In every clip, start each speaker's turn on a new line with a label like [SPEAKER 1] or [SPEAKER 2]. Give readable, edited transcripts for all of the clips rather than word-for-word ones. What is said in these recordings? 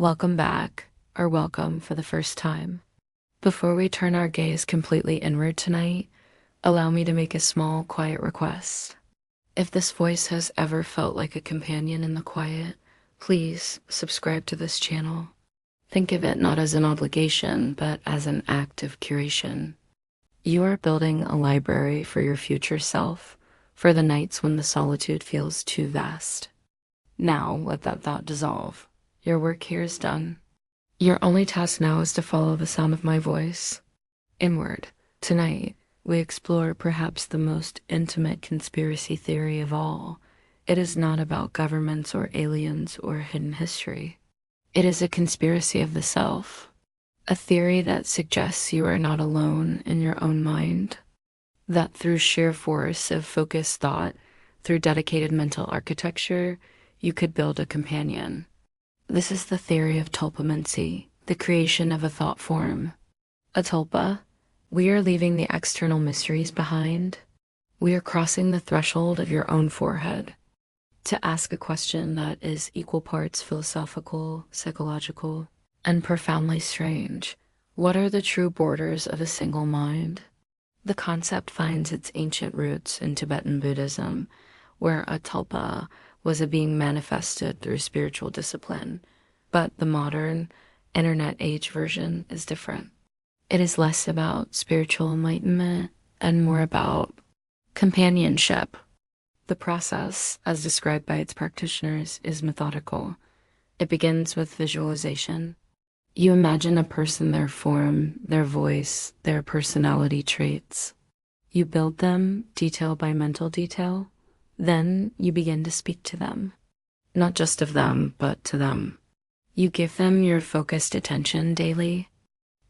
[SPEAKER 1] Welcome back, or welcome for the first time. Before we turn our gaze completely inward tonight, allow me to make a small, quiet request. If this voice has ever felt like a companion in the quiet, please subscribe to this channel. Think of it not as an obligation, but as an act of curation. You are building a library for your future self, for the nights when the solitude feels too vast. Now let that thought dissolve. Your work here is done. Your only task now is to follow the sound of my voice. Inward. Tonight, we explore perhaps the most intimate conspiracy theory of all. It is not about governments or aliens or hidden history. It is a conspiracy of the self. A theory that suggests you are not alone in your own mind. That through sheer force of focused thought, through dedicated mental architecture, you could build a companion. This is the theory of Tulpamancy, the creation of a thought form. A tulpa, we are leaving the external mysteries behind. We are crossing the threshold of your own forehead to ask a question that is equal parts philosophical, psychological, and profoundly strange. What are the true borders of a single mind? The concept finds its ancient roots in Tibetan Buddhism, where a tulpa was a being manifested through spiritual discipline. But the modern, internet age version is different. It is less about spiritual enlightenment and more about companionship. The process, as described by its practitioners, is methodical. It begins with visualization. You imagine a person, their form, their voice, their personality traits. You build them detail by mental detail. Then you begin to speak to them. Not just of them, but to them. You give them your focused attention daily.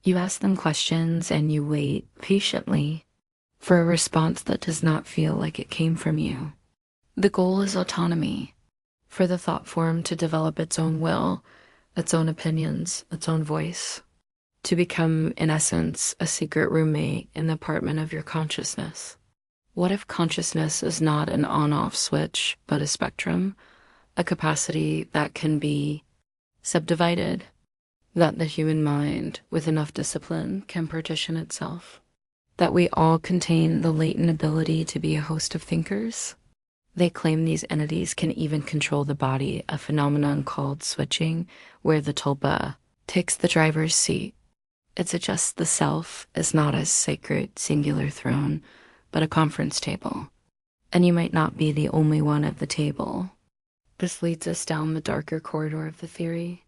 [SPEAKER 1] You ask them questions and you wait patiently for a response that does not feel like it came from you. The goal is autonomy, for the thought form to develop its own will, its own opinions, its own voice, to become, in essence, a secret roommate in the apartment of your consciousness. What if consciousness is not an on-off switch, but a spectrum, a capacity that can be subdivided, that the human mind, with enough discipline, can partition itself, that we all contain the latent ability to be a host of thinkers? They claim these entities can even control the body, a phenomenon called switching, where the tulpa takes the driver's seat. It suggests the self is not a sacred, singular throne, but a conference table. And you might not be the only one at the table. This leads us down the darker corridor of the theory.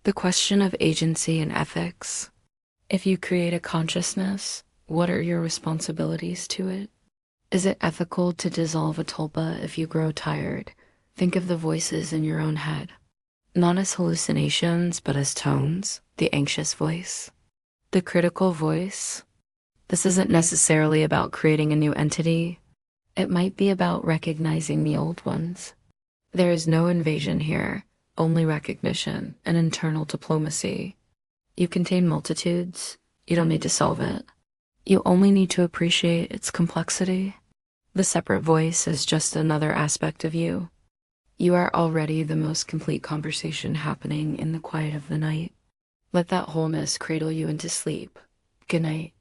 [SPEAKER 1] The question of agency and ethics. If you create a consciousness, what are your responsibilities to it? Is it ethical to dissolve a tulpa if you grow tired? Think of the voices in your own head. Not as hallucinations, but as tones. The anxious voice. The critical voice. This isn't necessarily about creating a new entity. It might be about recognizing the old ones. There is no invasion here, only recognition and internal diplomacy. You contain multitudes. You don't need to solve it. You only need to appreciate its complexity. The separate voice is just another aspect of you. You are already the most complete conversation happening in the quiet of the night. Let that wholeness cradle you into sleep. Good night.